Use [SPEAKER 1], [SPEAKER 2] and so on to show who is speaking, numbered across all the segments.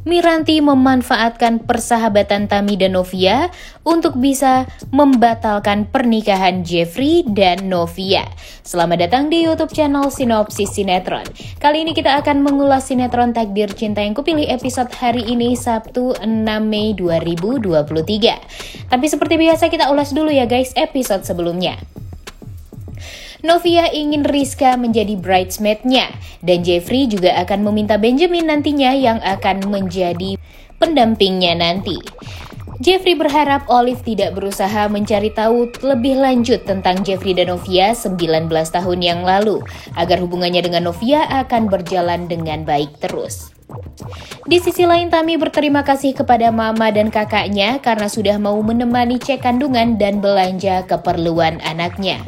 [SPEAKER 1] Miranti memanfaatkan persahabatan Tami dan Novia untuk bisa membatalkan pernikahan Jeffrey dan Novia. Selamat datang di YouTube channel Sinopsis Sinetron. Kali ini kita akan mengulas sinetron Takdir Cinta Yang Kupilih episode hari ini Sabtu 6 Mei 2023. Tapi seperti biasa kita ulas dulu ya guys episode sebelumnya. Novia ingin Rizka menjadi bridesmaid-nya dan Jeffrey juga akan meminta Benjamin nantinya yang akan menjadi pendampingnya nanti. Jeffrey berharap Olive tidak berusaha mencari tahu lebih lanjut tentang Jeffrey dan Novia 19 tahun yang lalu agar hubungannya dengan Novia akan berjalan dengan baik terus. Di sisi lain, Tami berterima kasih kepada mama dan kakaknya karena sudah mau menemani cek kandungan dan belanja keperluan anaknya.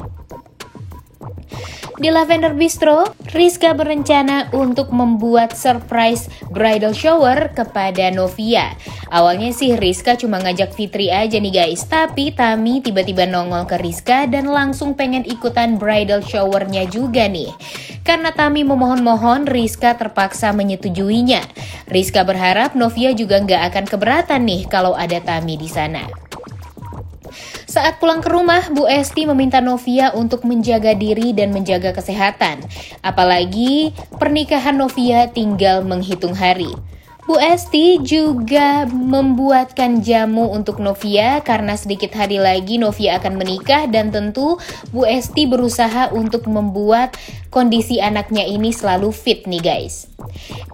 [SPEAKER 1] Di Lavender Bistro, Rizka berencana untuk membuat surprise bridal shower kepada Novia. Awalnya sih Rizka cuma ngajak Fitri aja nih guys, tapi Tami tiba-tiba nongol ke Rizka dan langsung pengen ikutan bridal showernya juga nih. Karena Tami memohon-mohon, Rizka terpaksa menyetujuinya. Rizka berharap Novia juga nggak akan keberatan nih kalau ada Tami di sana. Saat pulang ke rumah, Bu Esti meminta Novia untuk menjaga diri dan menjaga kesehatan. Apalagi pernikahan Novia tinggal menghitung hari. Bu Esti juga membuatkan jamu untuk Novia karena sedikit hari lagi Novia akan menikah dan tentu Bu Esti berusaha untuk membuat kondisi anaknya ini selalu fit nih guys.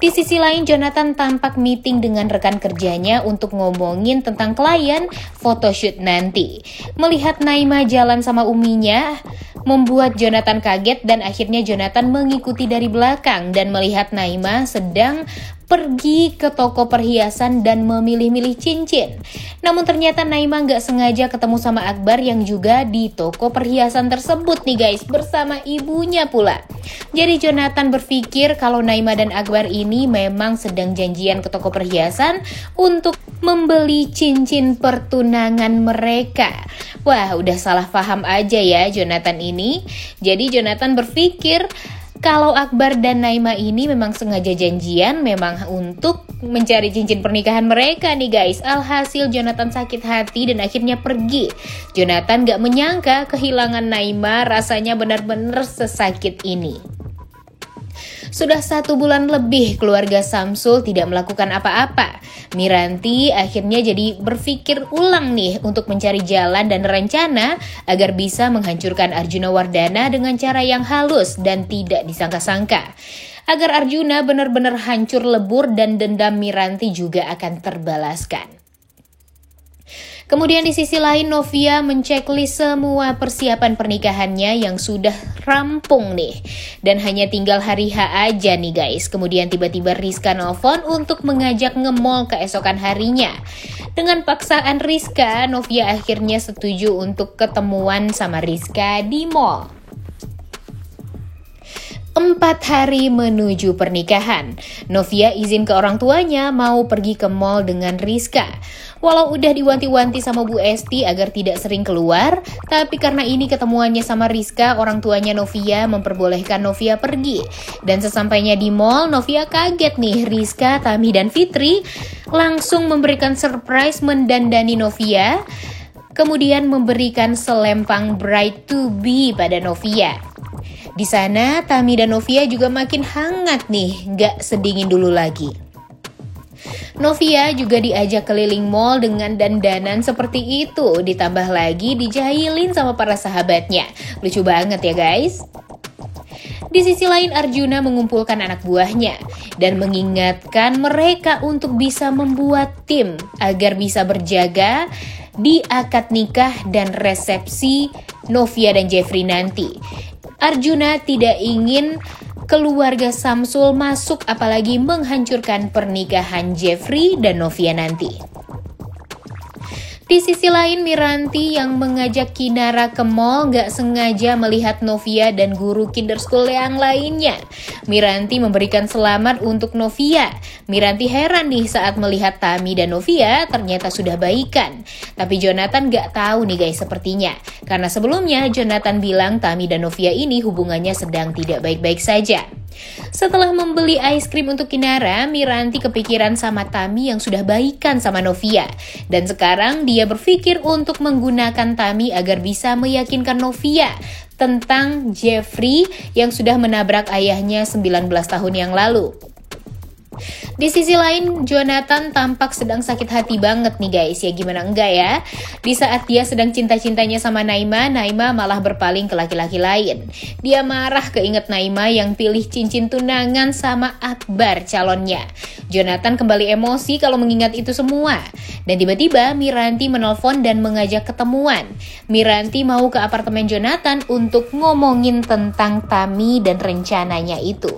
[SPEAKER 1] Di sisi lain, Jonathan tampak meeting dengan rekan kerjanya untuk ngomongin tentang klien photoshoot nanti. Melihat Naima jalan sama uminya, membuat Jonathan kaget dan akhirnya Jonathan mengikuti dari belakang dan melihat Naima sedang pergi ke toko perhiasan dan memilih-milih cincin. Namun ternyata Naima nggak sengaja ketemu sama Akbar yang juga di toko perhiasan tersebut nih guys, bersama ibunya pula. Jadi Jonathan berpikir kalau Naima dan Akbar ini memang sedang janjian ke toko perhiasan untuk membeli cincin pertunangan mereka. Wah, udah salah paham aja ya Jonathan ini. Jadi Jonathan berpikir kalau Akbar dan Naima ini memang sengaja janjian memang untuk mencari cincin pernikahan mereka nih guys. Alhasil Jonathan sakit hati dan akhirnya pergi. Jonathan gak menyangka kehilangan Naima rasanya benar-benar sesakit ini. Sudah 1 bulan lebih keluarga Samsul tidak melakukan apa-apa. Miranti akhirnya jadi berpikir ulang nih untuk mencari jalan dan rencana agar bisa menghancurkan Arjuna Wardana dengan cara yang halus dan tidak disangka-sangka. Agar Arjuna benar-benar hancur lebur dan dendam Miranti juga akan terbalaskan. Kemudian di sisi lain Novia menceklis semua persiapan pernikahannya yang sudah rampung nih. Dan hanya tinggal hari H aja nih guys. Kemudian tiba-tiba Rizka nelfon untuk mengajak nge-mall keesokan harinya. Dengan paksaan Rizka, Novia akhirnya setuju untuk ketemuan sama Rizka di mall. 4 hari menuju pernikahan, Novia izin ke orang tuanya mau pergi ke mall dengan Rizka. Walau udah diwanti-wanti sama Bu Esti agar tidak sering keluar, tapi karena ini ketemuannya sama Rizka, orang tuanya Novia memperbolehkan Novia pergi. Dan sesampainya di mall, Novia kaget nih, Rizka, Tami, dan Fitri langsung memberikan surprise mendandani Novia, kemudian memberikan selempang bride to be pada Novia. Di sana, Tami dan Novia juga makin hangat nih, gak sedingin dulu lagi. Novia juga diajak keliling mall dengan dandanan seperti itu, ditambah lagi dijahilin sama para sahabatnya. Lucu banget ya guys. Di sisi lain Arjuna mengumpulkan anak buahnya dan mengingatkan mereka untuk bisa membuat tim agar bisa berjaga di akad nikah dan resepsi Novia dan Jeffrey nanti. Arjuna tidak ingin keluarga Samsul masuk apalagi menghancurkan pernikahan Jeffrey dan Novia nanti. Di sisi lain, Miranti yang mengajak Kinara ke mall gak sengaja melihat Novia dan guru kinder school yang lainnya. Miranti memberikan selamat untuk Novia. Miranti heran nih saat melihat Tami dan Novia ternyata sudah baikan. Tapi Jonathan gak tahu nih guys sepertinya. Karena sebelumnya Jonathan bilang Tami dan Novia ini hubungannya sedang tidak baik-baik saja. Setelah membeli es krim untuk Kinara, Miranti kepikiran sama Tami yang sudah baikan sama Novia. Dan sekarang dia berpikir untuk menggunakan Tami agar bisa meyakinkan Novia tentang Jeffrey yang sudah menabrak ayahnya 19 tahun yang lalu. Di sisi lain, Jonathan tampak sedang sakit hati banget nih guys. Ya gimana enggak ya? Di saat dia sedang cinta-cintanya sama Naima, Naima malah berpaling ke laki-laki lain. Dia marah keinget Naima yang pilih cincin tunangan sama Akbar calonnya. Jonathan kembali emosi kalau mengingat itu semua. Dan tiba-tiba Miranti menelpon dan mengajak ketemuan. Miranti mau ke apartemen Jonathan untuk ngomongin tentang Tami dan rencananya itu.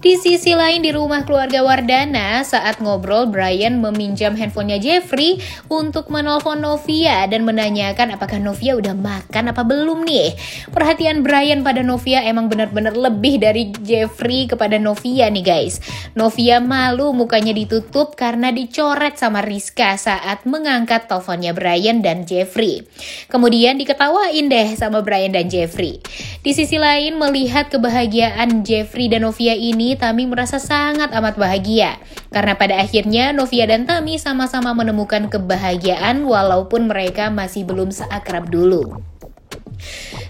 [SPEAKER 1] Di sisi lain di rumah keluarga Wardana, saat ngobrol Brian meminjam handphonenya Jeffrey untuk menelpon Novia dan menanyakan apakah Novia udah makan apa belum nih. Perhatian Brian pada Novia emang benar-benar lebih dari Jeffrey kepada Novia nih guys. Novia malu mukanya ditutup karena dicoret sama Rizka saat mengangkat teleponnya Brian dan Jeffrey. Kemudian diketawain deh sama Brian dan Jeffrey. Di sisi lain melihat kebahagiaan Jeffrey dan Novia ini, Tami merasa sangat amat bahagia karena pada akhirnya Novia dan Tami sama-sama menemukan kebahagiaan walaupun mereka masih belum seakrab dulu.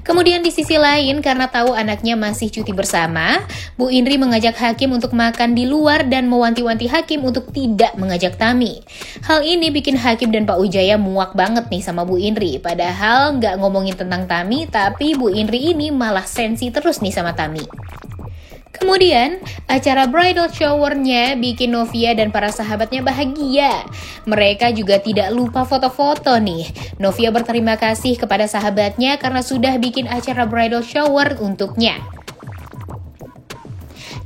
[SPEAKER 1] Kemudian di sisi lain, karena tahu anaknya masih cuti bersama, Bu Indri mengajak Hakim untuk makan di luar dan mewanti-wanti Hakim untuk tidak mengajak Tami. Hal ini bikin Hakim dan Pak Wijaya muak banget nih sama Bu Indri. Padahal nggak ngomongin tentang Tami, tapi Bu Indri ini malah sensi terus nih sama Tami. Kemudian, acara bridal shower-nya bikin Novia dan para sahabatnya bahagia. Mereka juga tidak lupa foto-foto nih. Novia berterima kasih kepada sahabatnya karena sudah bikin acara bridal shower untuknya.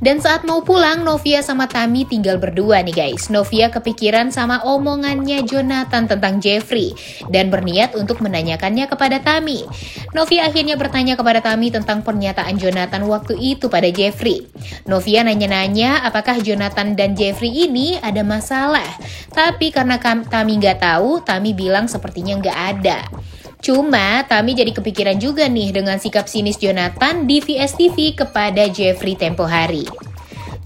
[SPEAKER 1] Dan saat mau pulang, Novia sama Tami tinggal berdua nih guys. Novia kepikiran sama omongannya Jonathan tentang Jeffrey dan berniat untuk menanyakannya kepada Tami. Novia akhirnya bertanya kepada Tami tentang pernyataan Jonathan waktu itu pada Jeffrey. Novia nanya-nanya apakah Jonathan dan Jeffrey ini ada masalah. Tapi karena Tami nggak tahu, Tami bilang sepertinya nggak ada. Cuma Tami jadi kepikiran juga nih dengan sikap sinis Jonathan di VSTV kepada Jeffrey tempo hari.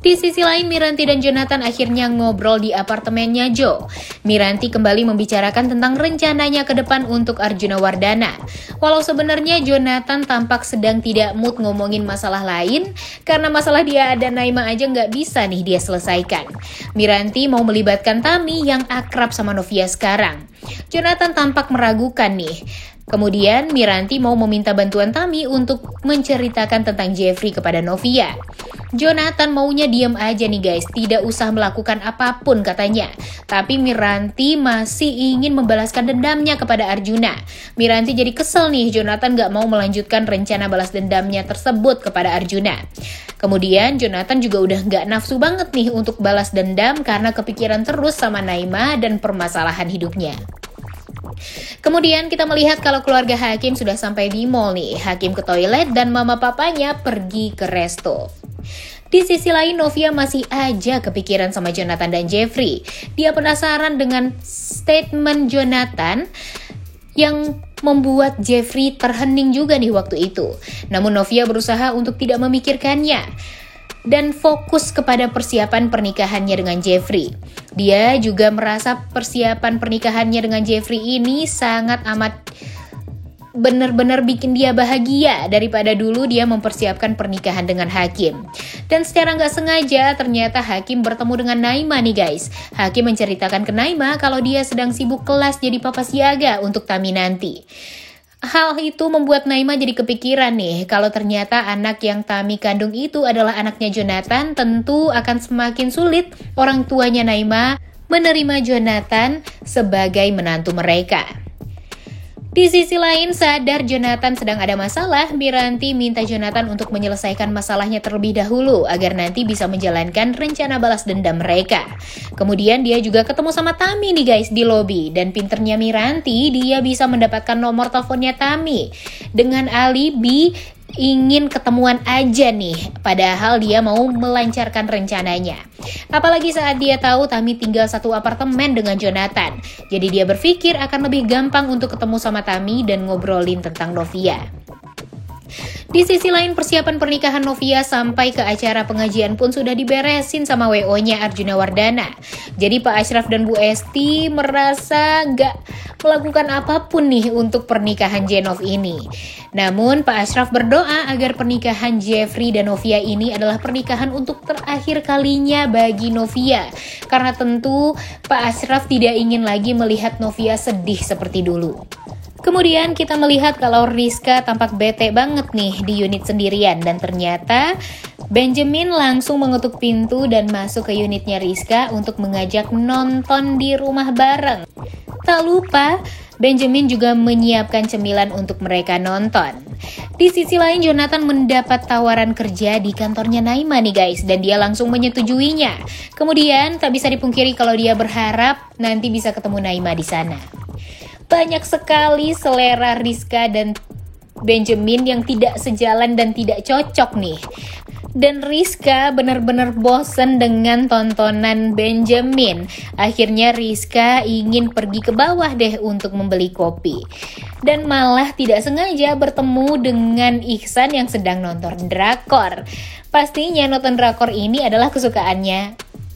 [SPEAKER 1] Di sisi lain, Miranti dan Jonathan akhirnya ngobrol di apartemennya Joe. Miranti kembali membicarakan tentang rencananya ke depan untuk Arjuna Wardana. Walau sebenarnya Jonathan tampak sedang tidak mood ngomongin masalah lain, karena masalah dia ada Naima aja nggak bisa nih dia selesaikan. Miranti mau melibatkan Tami yang akrab sama Novia sekarang. Jonathan tampak meragukan nih. Kemudian Miranti mau meminta bantuan Tami untuk menceritakan tentang Jeffrey kepada Novia. Jonathan maunya diam aja nih guys, tidak usah melakukan apapun katanya. Tapi Miranti masih ingin membalaskan dendamnya kepada Arjuna. Miranti jadi kesel nih, Jonathan gak mau melanjutkan rencana balas dendamnya tersebut kepada Arjuna. Kemudian Jonathan juga udah gak nafsu banget nih untuk balas dendam karena kepikiran terus sama Naima dan permasalahan hidupnya. Kemudian kita melihat kalau keluarga Hakim sudah sampai di mall nih. Hakim ke toilet dan mama papanya pergi ke resto. Di sisi lain, Novia masih aja kepikiran sama Jonathan dan Jeffrey. Dia penasaran dengan statement Jonathan yang membuat Jeffrey terhening juga nih waktu itu. Namun Novia berusaha untuk tidak memikirkannya dan fokus kepada persiapan pernikahannya dengan Jeffrey. Dia juga merasa persiapan pernikahannya dengan Jeffrey ini sangat amat benar-benar bikin dia bahagia daripada dulu dia mempersiapkan pernikahan dengan Hakim. Dan secara nggak sengaja ternyata Hakim bertemu dengan Naima nih guys. Hakim menceritakan ke Naima kalau dia sedang sibuk kelas jadi papa siaga untuk Tami nanti. Hal itu membuat Naima jadi kepikiran nih, kalau ternyata anak yang Tami kandung itu adalah anaknya Jonathan, tentu akan semakin sulit orang tuanya Naima menerima Jonathan sebagai menantu mereka. Di sisi lain, sadar Jonathan sedang ada masalah, Miranti minta Jonathan untuk menyelesaikan masalahnya terlebih dahulu agar nanti bisa menjalankan rencana balas dendam mereka. Kemudian dia juga ketemu sama Tami nih guys di lobi, dan pinternya Miranti, dia bisa mendapatkan nomor teleponnya Tami dengan alibi ingin ketemuan aja nih, padahal dia mau melancarkan rencananya. Apalagi saat dia tahu Tami tinggal satu apartemen dengan Jonathan. Jadi dia berpikir akan lebih gampang untuk ketemu sama Tami dan ngobrolin tentang Novia. Di sisi lain, persiapan pernikahan Novia sampai ke acara pengajian pun sudah diberesin sama WO-nya Arjuna Wardana. Jadi Pak Ashraf dan Bu Esti merasa gak melakukan apapun nih untuk pernikahan Jenov ini. Namun Pak Ashraf berdoa agar pernikahan Jeffrey dan Novia ini adalah pernikahan untuk terakhir kalinya bagi Novia. Karena tentu Pak Ashraf tidak ingin lagi melihat Novia sedih seperti dulu. Kemudian kita melihat kalau Rizka tampak bete banget nih di unit sendirian, dan ternyata Benjamin langsung mengetuk pintu dan masuk ke unitnya Rizka untuk mengajak nonton di rumah bareng. Tak lupa, Benjamin juga menyiapkan cemilan untuk mereka nonton. Di sisi lain, Jonathan mendapat tawaran kerja di kantornya Naima nih guys, dan dia langsung menyetujuinya. Kemudian tak bisa dipungkiri kalau dia berharap nanti bisa ketemu Naima di sana. Banyak sekali selera Rizka dan Benjamin yang tidak sejalan dan tidak cocok nih. Dan Rizka benar-benar bosen dengan tontonan Benjamin. Akhirnya Rizka ingin pergi ke bawah deh untuk membeli kopi. Dan malah tidak sengaja bertemu dengan Ihsan yang sedang nonton drakor. Pastinya nonton drakor ini adalah kesukaannya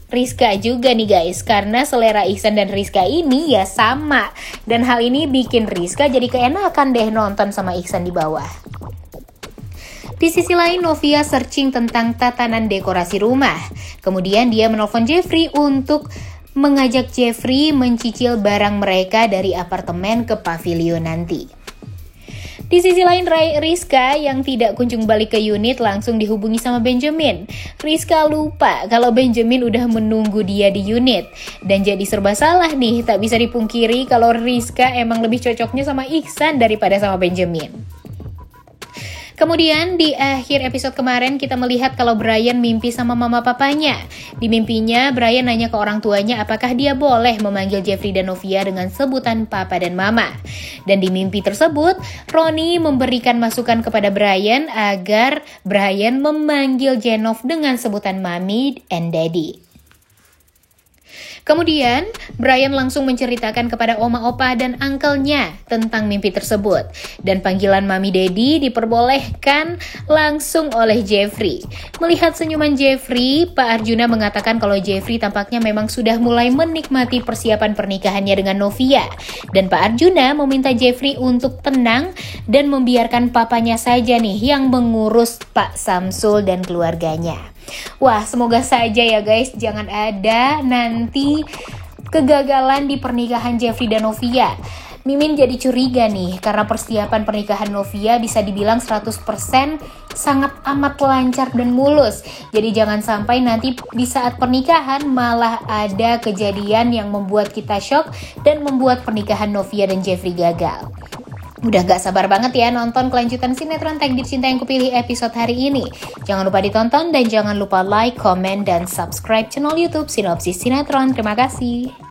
[SPEAKER 1] Rizka juga nih guys, karena selera Ihsan dan Rizka ini ya sama. Dan hal ini bikin Rizka jadi keenakan deh nonton sama Ihsan di bawah. Di sisi lain, Novia searching tentang tatanan dekorasi rumah. Kemudian dia menelpon Jeffrey untuk mengajak Jeffrey mencicil barang mereka dari apartemen ke pavilion nanti. Di sisi lain, Rizka yang tidak kunjung balik ke unit langsung dihubungi sama Benjamin. Rizka lupa kalau Benjamin udah menunggu dia di unit. Dan jadi serba salah nih, tak bisa dipungkiri kalau Rizka emang lebih cocoknya sama Ihsan daripada sama Benjamin. Kemudian di akhir episode kemarin kita melihat kalau Brian mimpi sama mama papanya. Di mimpinya Brian nanya ke orang tuanya apakah dia boleh memanggil Jeffrey dan Novia dengan sebutan papa dan mama. Dan di mimpi tersebut Ronnie memberikan masukan kepada Brian agar Brian memanggil Jenov dengan sebutan mami and daddy. Kemudian, Brian langsung menceritakan kepada oma opa dan uncle-nya tentang mimpi tersebut. Dan panggilan Mami Daddy diperbolehkan langsung oleh Jeffrey. Melihat senyuman Jeffrey, Pak Arjuna mengatakan kalau Jeffrey tampaknya memang sudah mulai menikmati persiapan pernikahannya dengan Novia. Dan Pak Arjuna meminta Jeffrey untuk tenang dan membiarkan papanya saja nih yang mengurus Pak Samsul dan keluarganya. Wah, semoga saja ya guys, jangan ada nanti kegagalan di pernikahan Jeffrey dan Novia. Mimin jadi curiga nih, karena persiapan pernikahan Novia bisa dibilang 100% sangat amat lancar dan mulus. Jadi jangan sampai nanti di saat pernikahan malah ada kejadian yang membuat kita shock dan membuat pernikahan Novia dan Jeffrey gagal. Udah gak sabar banget ya nonton kelanjutan sinetron Takdir Cinta Yang Kupilih episode hari ini. Jangan lupa ditonton dan jangan lupa like, comment, dan subscribe channel YouTube Sinopsis Sinetron. Terima kasih.